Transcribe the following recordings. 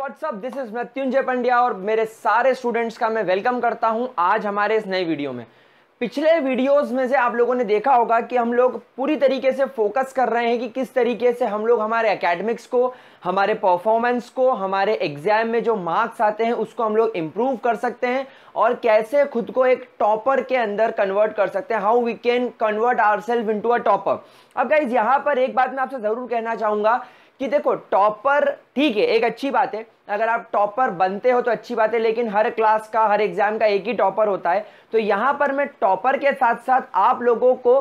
WhatsApp, this is Mrityunjay Pandya और मेरे सारे स्टूडेंट्स का मैं वेलकम करता हूं आज हमारे इस नए वीडियो में। पिछले वीडियोस में से आप लोगों ने देखा होगा कि हम लोग पूरी तरीके से फोकस कर रहे हैं कि किस तरीके से हम लोग हमारे एकेडमिक्स को, हमारे परफॉर्मेंस को, हमारे एग्जाम में जो मार्क्स आते हैं उसको हम लोग इम्प्रूव कर सकते हैं और कैसे खुद को एक टॉपर के अंदर कन्वर्ट कर सकते हैं, how we can convert ourself into a topper. अब गाइज यहाँ पर एक बात मैं आपसे जरूर कहना चाहूंगा कि देखो, टॉपर ठीक है, एक अच्छी बात है, अगर आप टॉपर बनते हो तो अच्छी बात है, लेकिन हर क्लास का, हर एग्जाम का एक ही टॉपर होता है। तो यहां पर मैं टॉपर के साथ साथ आप लोगों को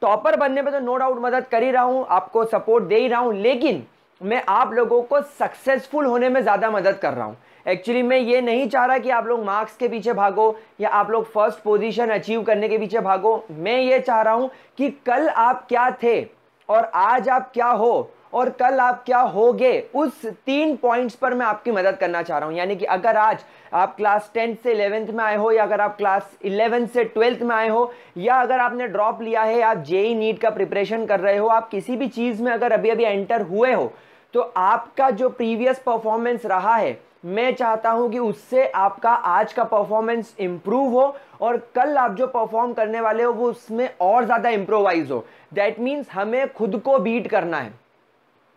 टॉपर बनने में तो नो डाउट मदद कर ही रहा हूं, आपको सपोर्ट दे ही रहा हूं, लेकिन मैं आप लोगों को सक्सेसफुल होने में ज्यादा मदद कर रहा हूं। एक्चुअली मैं ये नहीं चाह रहा कि आप लोग मार्क्स के पीछे भागो या आप लोग फर्स्ट पोजीशन अचीव करने के पीछे भागो। मैं ये चाह रहा हूं कि कल आप क्या थे और आज आप क्या हो और कल आप क्या होगे, उस 3 पॉइंट्स पर मैं आपकी मदद करना चाह रहा हूं। यानी कि अगर आज आप क्लास 10 से 11th में आए हो, या अगर आप क्लास 11 से 12th में आए हो, या अगर आपने ड्रॉप लिया है, आप जेई नीट का प्रिपरेशन कर रहे हो, आप किसी भी चीज में अगर अभी अभी एंटर हुए हो, तो आपका जो प्रीवियस परफॉर्मेंस रहा है, मैं चाहता हूं कि उससे आपका आज का परफॉर्मेंस इंप्रूव हो और कल आप जो परफॉर्म करने वाले हो वो उसमें और ज्यादा इंप्रोवाइज हो। दैट मीन्स हमें खुद को बीट करना है।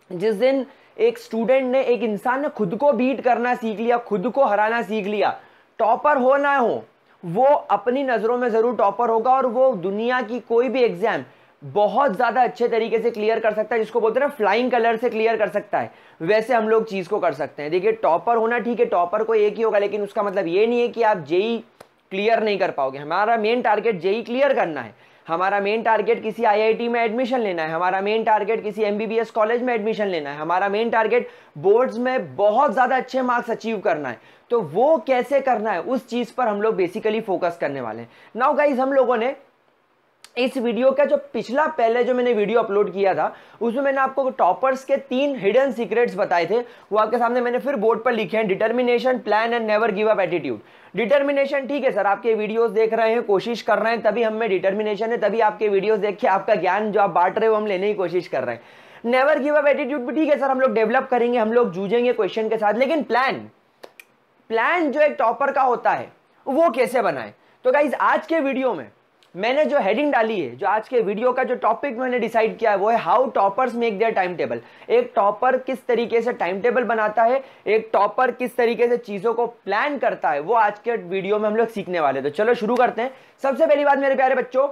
जिस दिन एक स्टूडेंट ने, एक इंसान ने खुद को बीट करना सीख लिया, खुद को हराना सीख लिया, टॉपर हो ना हो, वो अपनी नजरों में जरूर टॉपर होगा और वो दुनिया की कोई भी एग्जाम बहुत ज्यादा अच्छे तरीके से क्लियर कर सकता है, जिसको बोलते हैं ना फ्लाइंग कलर से क्लियर कर सकता है। वैसे हम लोग चीज को कर सकते हैं। देखिए, टॉपर होना ठीक है, टॉपर को एक ही होगा, लेकिन उसका मतलब ये नहीं है कि आप जेई क्लियर नहीं कर पाओगे। हमारा मेन टारगेट जेई क्लियर करना है, हमारा मेन टारगेट किसी आईआईटी में एडमिशन लेना है, हमारा मेन टारगेट किसी एमबीबीएस कॉलेज में एडमिशन लेना है, हमारा मेन टारगेट बोर्ड्स में बहुत ज्यादा अच्छे मार्क्स अचीव करना है। तो वो कैसे करना है, उस चीज पर हम लोग बेसिकली फोकस करने वाले हैं। नाउ गाइज, हम लोगों ने इस वीडियो का जो पिछला पहले जो मैंने वीडियो अपलोड किया था, उसमें मैंने आपको टॉपर्स के 3 हिडन सीक्रेट्स बताए थे। वो आपके सामने मैंने फिर बोर्ड पर लिखे हैं, determination, plan and never give up attitude. Determination ठीक है सर, आपके वीडियोस देख रहे हैं, कोशिश कर रहे हैं, तभी हम में डिटर्मिनेशन है, तभी आपके वीडियोस देख के आपका ज्ञान जो आप बांट रहे हो हम लेने की कोशिश कर रहे हैं। नेवर गिव अप एटीट्यूड भी ठीक है सर, हम लोग डेवलप करेंगे, हम लोग जूझेंगे क्वेश्चन के साथ, लेकिन प्लान जो एक टॉपर का होता है वो कैसे बनाए। तो गाइज, आज के वीडियो में मैंने जो हेडिंग डाली है, जो आज के वीडियो का जो टॉपिक मैंने डिसाइड किया है, वो है how toppers make their time table. एक टॉपर किस तरीके से टाइम टेबल बनाता है, एक टॉपर किस तरीके से चीजों को प्लान करता है, वो आज के वीडियो में हम लोग सीखने वाले। तो चलो शुरू करते हैं। सबसे पहली बात मेरे प्यारे बच्चों,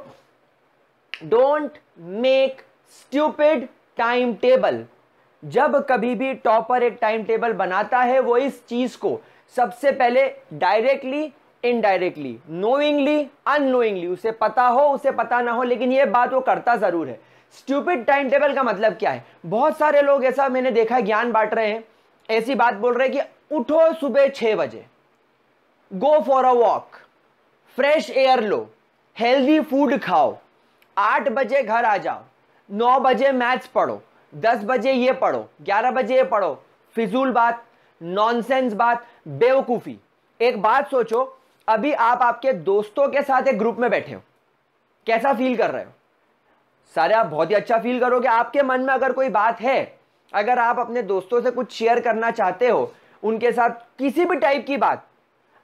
don't make stupid time table. जब कभी भी टॉपर एक टाइम टेबल बनाता है, वो इस चीज को सबसे पहले डायरेक्टली, इनडायरेक्टली, नोइंगली, अननोइंगली, उसे पता हो उसे पता ना हो, लेकिन ये बात वो करता जरूर है। स्टूपिड टाइम टेबल का मतलब क्या है? बहुत सारे लोग ऐसा मैंने देखा, ज्ञान बांट रहे हैं, ऐसी बात बोल रहे हैं कि उठो सुबह 6 बजे, go for a walk, fresh air low, healthy food खाओ, 8 बजे घर आ जाओ, 9 बजे मैथ्स पढ़ो, 10 बजे ये पढ़ो, 11 बजे ये पढ़ो। फिजूल बात, नॉनसेंस बात, बेवकूफी। एक बात सोचो, अभी आप आपके दोस्तों के साथ एक ग्रुप में बैठे हो, कैसा फील कर रहे हो? सारे आप बहुत ही अच्छा फील करोगे। आपके मन में अगर कोई बात है, अगर आप अपने दोस्तों से कुछ शेयर करना चाहते हो, उनके साथ किसी भी टाइप की बात,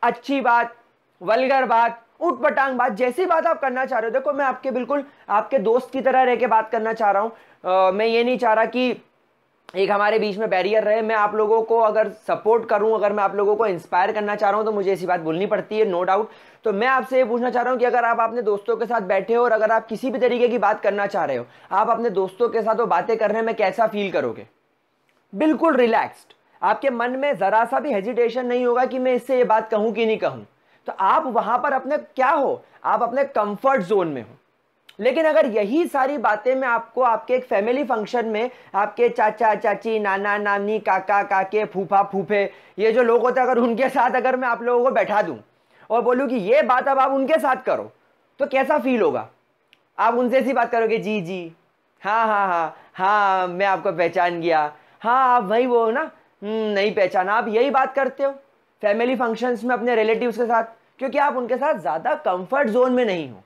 अच्छी बात, वल्गर बात, उटपटांग बात, जैसी बात आप करना चाह रहे हो, देखो मैं आपके बिल्कुल आपके दोस्त की तरह रह के बात करना चाह रहा हूं। मैं ये नहीं चाह रहा कि एक हमारे बीच में बैरियर रहे। मैं आप लोगों को अगर सपोर्ट करूं, अगर मैं आप लोगों को इंस्पायर करना चाह रहा हूं, तो मुझे ऐसी बात बोलनी पड़ती है, नो डाउट। तो मैं आपसे ये पूछना चाह रहा हूं कि अगर आप अपने दोस्तों के साथ बैठे हो और अगर आप किसी भी तरीके की बात करना चाह रहे हो, आप अपने दोस्तों के साथ वो बातें करने में कैसा फील करोगे? बिल्कुल रिलैक्स्ड, आपके मन में जरा सा भी हेजिटेशन नहीं होगा कि मैं इससे ये बात कहूं कि नहीं कहूं। तो आप वहां पर अपने क्या हो, आप अपने कंफर्ट जोन में हो। लेकिन अगर यही सारी बातें मैं आपको आपके एक फैमिली फंक्शन में, आपके चाचा चाची, नाना नानी, काका काके, फूफा फूफे, ये जो लोग होते हैं, अगर उनके साथ अगर मैं आप लोगों को बैठा दूं और बोलूं कि ये बात अब आप उनके साथ करो, तो कैसा फील होगा? आप उनसे ऐसी बात करोगे, जी जी, हाँ हाँ हाँ हाँ, मैं आपको पहचान गया, हाँ आप वही वो हो ना, नहीं पहचाना। आप यही बात करते हो फैमिली फंक्शंस में अपने रिलेटिव्स के साथ, क्योंकि आप उनके साथ ज्यादा कंफर्ट जोन में नहीं हो।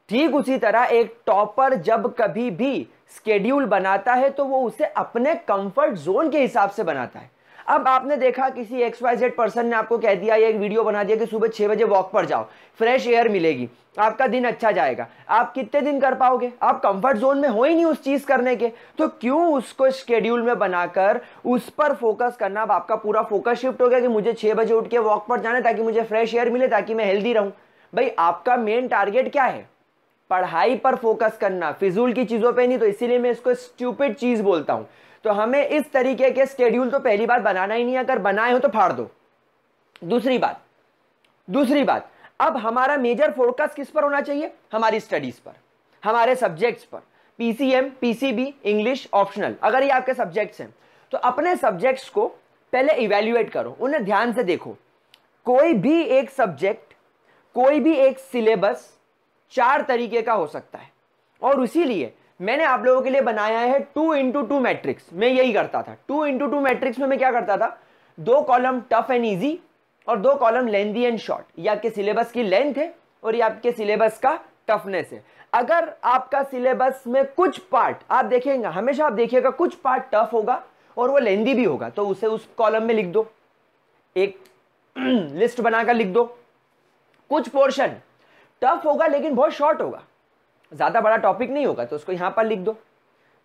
ठीक उसी तरह एक टॉपर जब कभी भी स्केड्यूल बनाता है, तो वो उसे अपने कंफर्ट जोन के हिसाब से बनाता है। अब आपने देखा किसी XYZ पर्सन ने आपको कह दिया या एक वीडियो बना दिया कि सुबह 6 बजे वॉक पर जाओ, फ्रेश एयर मिलेगी, आपका दिन अच्छा जाएगा। आप कितने दिन कर पाओगे? आप कंफर्ट जोन में हो ही नहीं उस चीज करने के, तो क्यों उसको शेड्यूल में बनाकर उस पर फोकस करना? अब आपका पूरा फोकस शिफ्ट हो गया कि मुझे 6 बजे उठ के वॉक पर जाना है ताकि मुझे फ्रेश एयर मिले, ताकि मैं हेल्दी रहूं। भाई आपका मेन टारगेट क्या है? पढ़ाई पर फोकस करना, फिजूल की चीजों पे नहीं। तो इसीलिए मैं इसको स्टूपिड चीज बोलता हूं। तो हमें इस तरीके के शेड्यूल तो पहली बात बनाना ही नहीं, अगर बनाए हो तो फाड़ दो। दूसरी बात, अब हमारा मेजर फोकस किस पर होना चाहिए? हमारी स्टडीज पर, हमारे सब्जेक्ट्स पर। PCM, PCB, इंग्लिश ऑप्शनल, अगर ये आपके सब्जेक्ट्स हैं तो अपने सब्जेक्ट्स को पहले इवैल्यूएट करो, उन्हें ध्यान से देखो। कोई भी एक सब्जेक्ट, कोई भी एक सिलेबस 4 तरीके का हो सकता है, और इसीलिए मैंने आप लोगों के लिए बनाया है 2x2 मैट्रिक्स। मैं यही करता था 2x2 मैट्रिक्स में। मैं क्या करता था, 2 कॉलम टफ एंड इजी और 2 कॉलम लेंथी एंड शॉर्ट। ये आपके सिलेबस की लेंथ है और ये आपके सिलेबस का टफनेस है। अगर आपका सिलेबस में कुछ पार्ट आप देखेंगे, हमेशा आप देखिएगा कुछ पार्ट टफ होगा और वो लेंथी भी होगा, तो उसे उस कॉलम में लिख दो, एक लिस्ट बनाकर लिख दो। कुछ पोर्शन टफ होगा लेकिन बहुत शॉर्ट होगा, ज्यादा बड़ा टॉपिक नहीं होगा, तो उसको यहां पर लिख दो।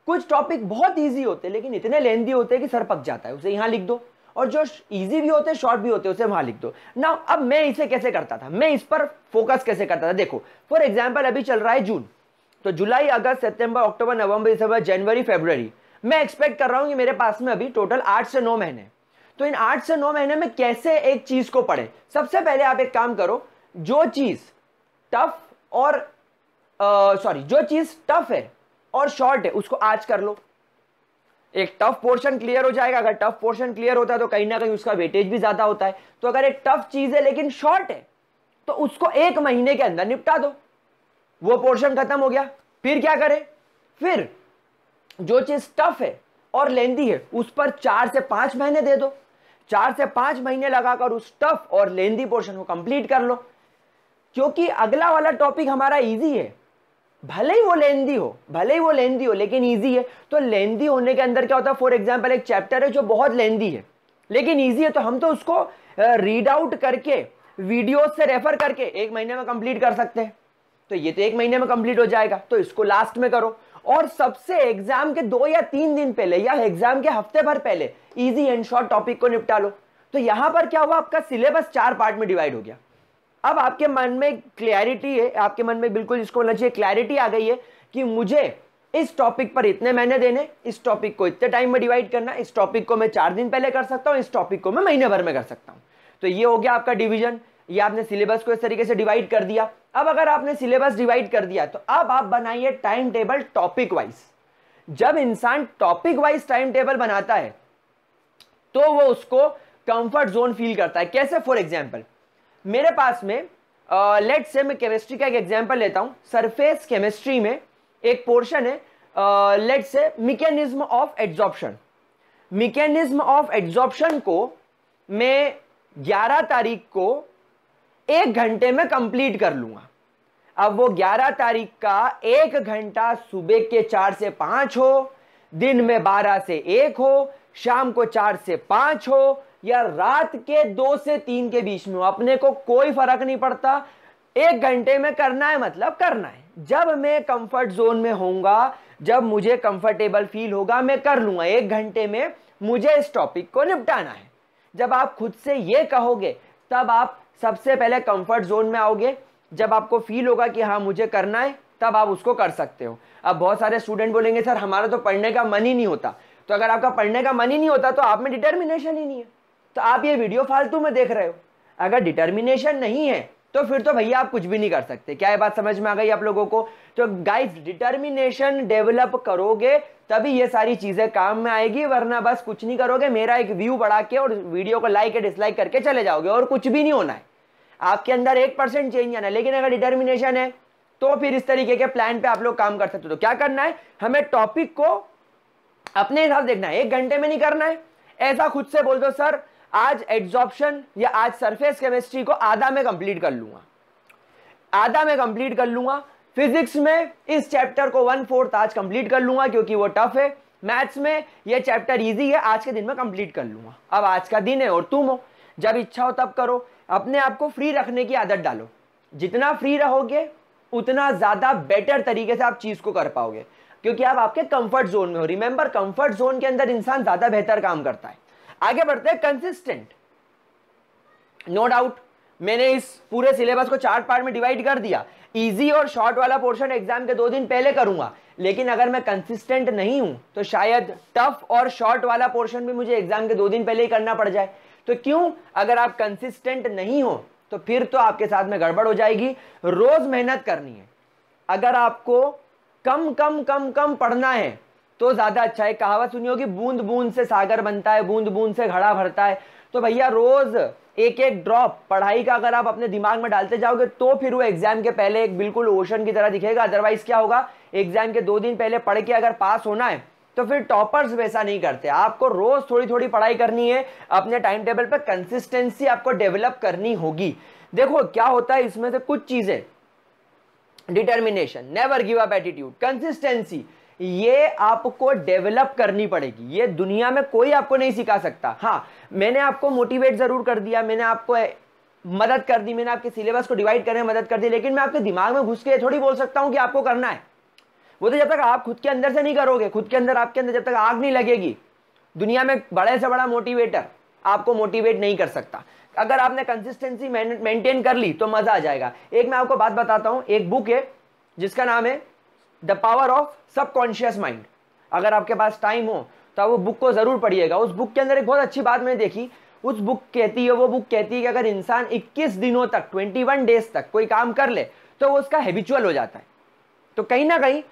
कुछ टॉपिक बहुत इजी होते हैं लेकिन इतने लेंथी होते हैं कि सर पक जाता है, उसे यहां लिख दो। और जो इजी भी होते हैं, शॉर्ट भी होते हैं, उसे वहां लिख दो ना। अब मैं इसे कैसे करता था, मैं इस पर फोकस कैसे करता था? देखो फॉर एग्जाम्पल अभी चल रहा है जून, तो जुलाई, अगस्त, सितंबर, अक्टूबर, नवंबर, दिसंबर, जनवरी, फरवरी। मैं एक्सपेक्ट कर रहा हूं कि मेरे पास में अभी टोटल 8 से 9 महीने। तो इन 8 से 9 महीने में कैसे एक चीज को पढ़े? सबसे पहले आप एक काम करो, जो चीज टफ और जो चीज टफ है और शॉर्ट है उसको आज कर लो। एक टफ पोर्शन क्लियर हो जाएगा। अगर टफ पोर्शन क्लियर होता है तो कहीं ना कहीं उसका वेटेज भी ज्यादा होता है। तो अगर एक टफ चीज है लेकिन शॉर्ट है तो उसको 1 महीने के अंदर निपटा दो, वो पोर्शन खत्म हो गया। फिर क्या करें? फिर जो चीज टफ है और लेंथी है उस पर 4 से 5 महीने दे दो। 4 से 5 महीने लगाकर उस टफ और लेंथी पोर्शन को कंप्लीट कर लो, क्योंकि अगला वाला टॉपिक हमारा इजी है। भले ही वो लेंथी हो लेकिन इजी है। तो लेंथी होने के अंदर क्या होता है, फॉर एग्जांपल एक चैप्टर है जो बहुत लेंथी है लेकिन इजी है, तो हम तो उसको रीड आउट करके वीडियो से रेफर करके 1 महीने में कंप्लीट कर सकते हैं। तो ये तो 1 महीने में कंप्लीट हो जाएगा, तो इसको लास्ट में करो। और सबसे एग्जाम के 2 या 3 दिन पहले या एग्जाम के हफ्ते भर पहले इजी एंड शॉर्ट टॉपिक को निपटा लो। तो यहां पर क्या हुआ, आपका सिलेबस 4 पार्ट में डिवाइड हो गया। अब आपके मन में क्लैरिटी है, आपके मन में बिल्कुल जिसको बोलना चाहिए क्लैरिटी आ गई है कि मुझे इस टॉपिक पर इतने महीने देने, इस टॉपिक को इतने टाइम में डिवाइड करना, इस टॉपिक को मैं 4 दिन पहले कर सकता हूं, इस टॉपिक को मैं महीने भर में कर सकता हूं। तो ये हो गया आपका डिवीजन। ये आपने सिलेबस को इस तरीके से डिवाइड कर दिया। अब अगर आपने सिलेबस डिवाइड कर दिया तो अब आप बनाइए टाइम टेबल टॉपिक वाइज। जब इंसान टॉपिक वाइज टाइम टेबल बनाता है तो वो उसको कंफर्ट जोन फील करता है। कैसे? फॉर एग्जाम्पल मेरे पास में लेट्स से मैं केमिस्ट्री का एक एग्जांपल लेता हूं। सरफेस केमिस्ट्री में एक पोर्शन है let's say mechanism of adsorption. Mechanism of adsorption को मैं 11 तारीख को 1 घंटे में कंप्लीट कर लूंगा। अब वो 11 तारीख का 1 घंटा सुबह के 4 से 5 हो, दिन में 12 से 1 हो, शाम को 4 से 5 हो, या रात के 2 से 3 के बीच में हो, अपने को कोई फर्क नहीं पड़ता। 1 घंटे में करना है मतलब करना है। जब मैं कंफर्ट जोन में होऊंगा, जब मुझे कंफर्टेबल फील होगा, मैं कर लूंगा। 1 घंटे में मुझे इस टॉपिक को निपटाना है। जब आप खुद से ये कहोगे तब आप सबसे पहले कंफर्ट जोन में आओगे। जब आपको फील होगा कि हाँ मुझे करना है, तब आप उसको कर सकते हो। अब बहुत सारे स्टूडेंट बोलेंगे सर हमारा तो पढ़ने का मन ही नहीं होता। तो अगर आपका पढ़ने का मन ही नहीं होता तो आप में डिटर्मिनेशन ही नहीं है, तो आप ये वीडियो फालतू में देख रहे हो। अगर डिटर्मिनेशन नहीं है तो फिर तो भैया आप कुछ भी नहीं कर सकते। क्या ये बात समझ में आ गई आप लोगों को? तो गाइस डिटर्मिनेशन डेवलप करोगे तभी ये सारी चीजें काम में आएगी, वरना बस कुछ नहीं करोगे, मेरा एक व्यू बढ़ा के और वीडियो को लाइक या डिसलाइक करके चले जाओगे और कुछ भी नहीं होना है। आपके अंदर 1% चेंज आना है। लेकिन अगर डिटर्मिनेशन है तो फिर इस तरीके के प्लान पे आप लोग काम कर सकते हो। तो क्या करना है, हमें टॉपिक को अपने हिसाब से देखना है, 1 घंटे में नहीं करना है। ऐसा खुद से बोल दो सर आज एड्सॉर्प्शन या आज सरफेस केमिस्ट्री को आधा में कंप्लीट कर लूंगा, आधा में कंप्लीट कर लूंगा। फिजिक्स में इस चैप्टर को 1/4 आज कंप्लीट कर लूंगा क्योंकि वो टफ है। मैथ्स में ये चैप्टर इजी है, आज के दिन में कंप्लीट कर लूंगा। अब आज का दिन है और तुम हो, जब इच्छा हो तब करो। अपने आप को फ्री रखने की आदत डालो, जितना फ्री रहोगे उतना ज्यादा बेटर तरीके से आप चीज को कर पाओगे, क्योंकि आप आपके कंफर्ट जोन में हो। रिमेंबर, कंफर्ट जोन के अंदर इंसान ज्यादा बेहतर काम करता है। आगे बढ़ते हैं, कंसिस्टेंट। नो डाउट मैंने इस पूरे सिलेबस को 4 पार्ट में डिवाइड कर दिया। इजी और शॉर्ट वाला पोर्शन एग्जाम के 2 दिन पहले करूंगा, लेकिन अगर मैं कंसिस्टेंट नहीं हूं तो शायद टफ और शॉर्ट वाला पोर्शन भी मुझे एग्जाम के 2 दिन पहले ही करना पड़ जाए। तो क्यों? अगर आप कंसिस्टेंट नहीं हो तो फिर तो आपके साथ में गड़बड़ हो जाएगी। रोज मेहनत करनी है। अगर आपको कम कम कम कम पढ़ना है तो ज्यादा अच्छा है। कहावत सुनी होगी, बूंद बूंद से सागर बनता है, बूंद बूंद से घड़ा भरता है। तो भैया रोज एक एक ड्रॉप पढ़ाई का अगर आप अपने दिमाग में डालते जाओगे तो फिर वो एग्जाम के पहले एक बिल्कुल ओशन की तरह दिखेगा। अदरवाइज क्या होगा, एग्जाम के 2 दिन पहले पढ़ के अगर पास होना है तो फिर टॉपर्स वैसा नहीं करते। आपको रोज थोड़ी थोड़ी पढ़ाई करनी है, अपने टाइम टेबल पर कंसिस्टेंसी आपको डेवलप करनी होगी। देखो क्या होता है इसमें से कुछ चीजें, determination, never give up attitude, consistency, ये आपको डेवलप करनी पड़ेगी। ये दुनिया में कोई आपको नहीं सिखा सकता। हाँ, मैंने आपको मोटिवेट जरूर कर दिया, मैंने आपको मदद कर दी, मैंने आपके सिलेबस को डिवाइड करने में मदद कर दी, लेकिन मैं आपके दिमाग में घुस के थोड़ी बोल सकता हूं कि आपको करना है। वो तो जब तक आप खुद के अंदर से नहीं करोगे, खुद के अंदर आपके अंदर जब तक आग नहीं लगेगी, दुनिया में बड़े से बड़ा मोटिवेटर आपको मोटिवेट नहीं कर सकता। अगर आपने कंसिस्टेंसी मेंटेन कर ली तो मजा आ जाएगा। एक मैं आपको बात बताता हूं, एक बुक है जिसका नाम है the power of subconscious mind. अगर आपके पास टाइम हो तो आप वो बुक को जरूर पढ़िएगा। उस बुक के अंदर एक बहुत अच्छी बात मैंने देखी। वो बुक कहती है कि अगर इंसान 21 दिनों तक, 21 डेज तक कोई काम कर ले तो वो उसका हैबिचुअल हो जाता है। तो कहीं ना कहीं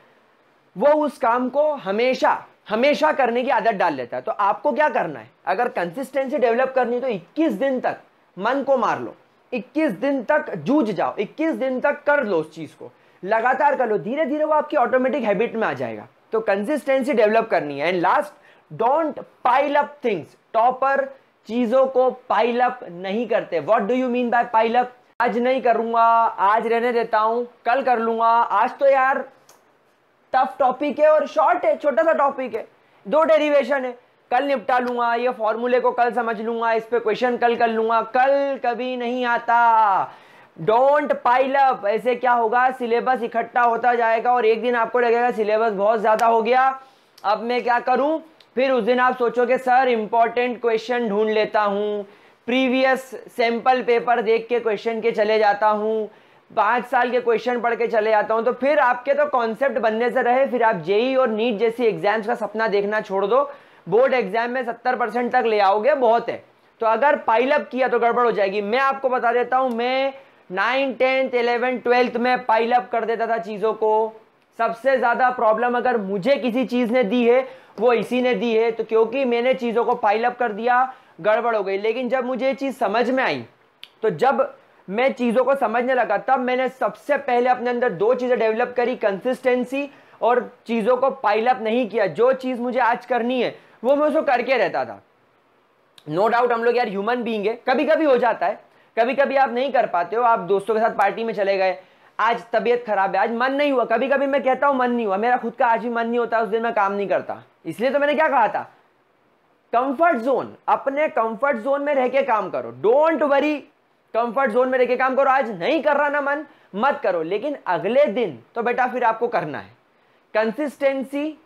वो उस काम को हमेशा हमेशा करने की आदत डाल लेता है। तो आपको क्या करना है, अगर कंसिस्टेंसी डेवलप करनी है तो 21 दिन तक मन को मार लो, 21 दिन तक जूझ जाओ, 21 दिन तक कर लो उस चीज को, लगातार कर लो। धीरे धीरे वो आपकी ऑटोमेटिक हैबिट में आ जाएगा। तो कंसिस्टेंसी डेवलप करनी है। And last, don't pile up things. Topper चीजों को पाइल अप नहीं करते। What do you mean by pile up? आज नहीं करूंगा, आज रहने देता हूं, कल कर लूंगा। आज तो यार टफ टॉपिक है और शॉर्ट है, छोटा सा टॉपिक है, 2 डेरिवेशन है, कल निपटा लूंगा, ये फॉर्मूले को कल समझ लूंगा, इस पे क्वेश्चन कल कर लूंगा। कल कभी नहीं आता। Don't pile up. ऐसे क्या होगा, सिलेबस इकट्ठा होता जाएगा और एक दिन आपको लगेगा सिलेबस बहुत ज्यादा हो गया, अब मैं क्या करूं। फिर उस दिन आप सोचोगे सर इंपॉर्टेंट क्वेश्चन ढूंढ लेता हूं, प्रीवियस सैंपल पेपर देख के क्वेश्चन के चले जाता हूं, 5 साल के क्वेश्चन पढ़ के चले जाता हूं। तो फिर आपके तो कॉन्सेप्ट बनने से रहे, फिर आप जेई और नीट जैसी एग्जाम्स का सपना देखना छोड़ दो। बोर्ड एग्जाम में 70% तक ले आओगे, बहुत है। तो अगर पाइलअप किया तो गड़बड़ हो जाएगी। मैं आपको बता देता हूं, मैं 9, 10, 11, 12 में पाइलअप कर देता था चीजों को। सबसे ज्यादा प्रॉब्लम अगर मुझे किसी चीज ने दी है वो इसी ने दी है, तो क्योंकि मैंने चीजों को पाइलअप कर दिया, गड़बड़ हो गई। लेकिन जब मुझे ये चीज समझ में आई, तो जब मैं चीजों को समझने लगा, तब मैंने सबसे पहले अपने अंदर 2 चीजें डेवलप करी, कंसिस्टेंसी और चीजों को पाइलअप नहीं किया। जो चीज मुझे आज करनी है वो मैं उसको करके रहता था। नो डाउट हम लोग यार ह्यूमन बीइंग है, कभी कभी हो जाता है, कभी कभी आप नहीं कर पाते हो। आप दोस्तों के साथ पार्टी में चले गए, आज तबीयत खराब है, आज मन नहीं हुआ। कभी कभी मैं कहता हूं मन नहीं हुआ, मेरा खुद का आज भी मन नहीं होता, उस दिन मैं काम नहीं करता। इसलिए तो मैंने क्या कहा था, कंफर्ट जोन, अपने कंफर्ट जोन में रह के काम करो। डोंट वरी, कंफर्ट जोन में रह के काम करो। आज नहीं कर रहा ना मन, मत करो, लेकिन अगले दिन तो बेटा फिर आपको करना है। कंसिस्टेंसी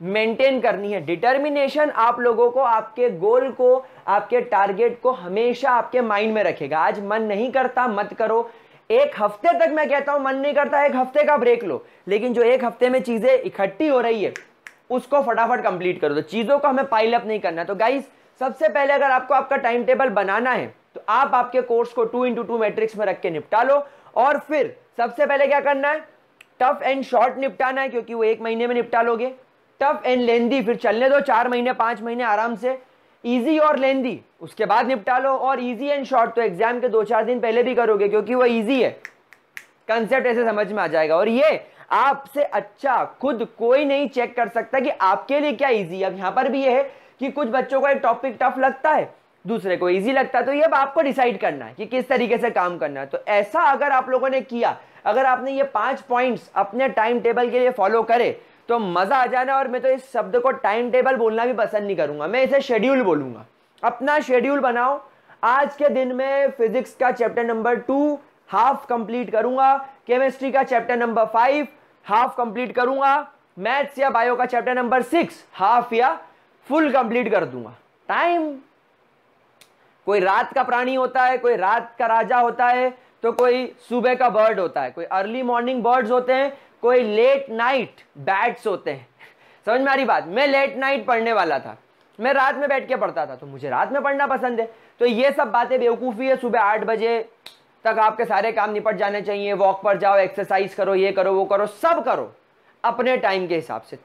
मेंटेन करनी है। डिटर्मिनेशन आप लोगों को आपके गोल को, आपके टारगेट को हमेशा आपके माइंड में रखेगा। आज मन नहीं करता, मत करो। 1 हफ्ते तक मैं कहता हूं मन नहीं करता, 1 हफ्ते का ब्रेक लो, लेकिन जो 1 हफ्ते में चीजें इकट्ठी हो रही है उसको फटाफट कंप्लीट कर दो। चीजों को हमें पाइल अप नहीं करना। तो गाइस, सबसे पहले अगर आपको आपका टाइम टेबल बनाना है तो आप आपके कोर्स को 2x2 मैट्रिक्स में रख के निपटा लो। और फिर सबसे पहले क्या करना है, टफ एंड शॉर्ट निपटाना है, क्योंकि वो 1 महीने में निपटा लोगे। टफ एंड लेंदी फिर चलने दो, 4 महीने 5 महीने आराम से। इजी और लेंदी उसके बाद निपटा लो। और इजी एंड शॉर्ट तो एग्जाम के 2-4 दिन पहले भी करोगे, क्योंकि वो इजी है, कंसेप्ट ऐसे समझ में आ जाएगा। और ये आपसे अच्छा खुद कोई नहीं चेक कर सकता कि आपके लिए क्या इजी है। अब यहां पर भी ये है कि कुछ बच्चों को एक टॉपिक टफ लगता है, दूसरे को इजी लगता है, तो ये अब आपको डिसाइड करना है कि किस तरीके से काम करना है। तो ऐसा अगर आप लोगों ने किया, अगर आपने ये 5 पॉइंट्स अपने टाइम टेबल के लिए फॉलो करे, तो मजा आ जाना। और मैं तो इस शब्द को टाइम टेबल बोलना भी पसंद नहीं करूंगा, मैं इसे शेड्यूल बोलूंगा। अपना शेड्यूल बनाओ। आज के दिन में फिजिक्स का चैप्टर नंबर 2 हाफ कंप्लीट करूंगा, केमिस्ट्री का चैप्टर नंबर 5 हाफ कंप्लीट करूंगा, मैथ्स या बायो का चैप्टर नंबर 6 हाफ या फुल कंप्लीट कर दूंगा। टाइम, कोई रात का प्राणी होता है, कोई रात का राजा होता है, तो कोई सुबह का बर्ड होता है, कोई अर्ली मॉर्निंग बर्ड्स होते हैं, कोई लेट नाइट बैट्स होते हैं। समझ में आ रही बात? मैं लेट नाइट पढ़ने वाला था, मैं रात में बैठ के पढ़ता था, तो मुझे रात में पढ़ना पसंद है। तो ये सब बातें बेवकूफ़ी है। सुबह 8 बजे तक आपके सारे काम निपट जाने चाहिए। वॉक पर जाओ, एक्सरसाइज करो, ये करो वो करो, सब करो अपने टाइम के हिसाब से,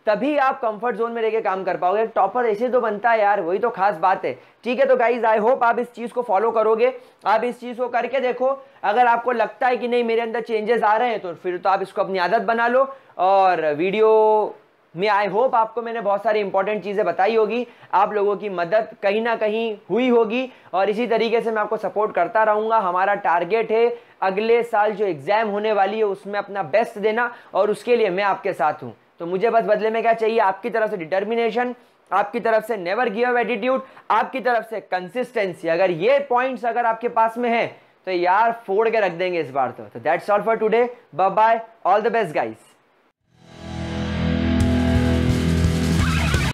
तभी आप कंफर्ट जोन में रह के काम कर पाओगे। टॉपर ऐसे तो बनता है यार, वही तो खास बात है। ठीक है, तो गाइज आई होप आप इस चीज़ को फॉलो करोगे, आप इस चीज़ को करके देखो। अगर आपको लगता है कि नहीं मेरे अंदर चेंजेस आ रहे हैं, तो फिर तो आप इसको अपनी आदत बना लो। और वीडियो में आई होप आपको मैंने बहुत सारी इंपॉर्टेंट चीज़ें बताई होगी, आप लोगों की मदद कहीं ना कहीं हुई होगी, और इसी तरीके से मैं आपको सपोर्ट करता रहूँगा। हमारा टारगेट है अगले साल जो एग्ज़ाम होने वाली है उसमें अपना बेस्ट देना, और उसके लिए मैं आपके साथ हूँ। तो मुझे बस बदले में क्या चाहिए? आपकी तरफ से डिटर्मिनेशन, आपकी तरफ से नेवर गिव अप एटीट्यूड, आपकी तरफ से कंसिस्टेंसी। अगर ये पॉइंट्स अगर आपके पास में है तो यार फोड़ के रख देंगे इस बार। तो that's all for today, bye bye, all the best guys.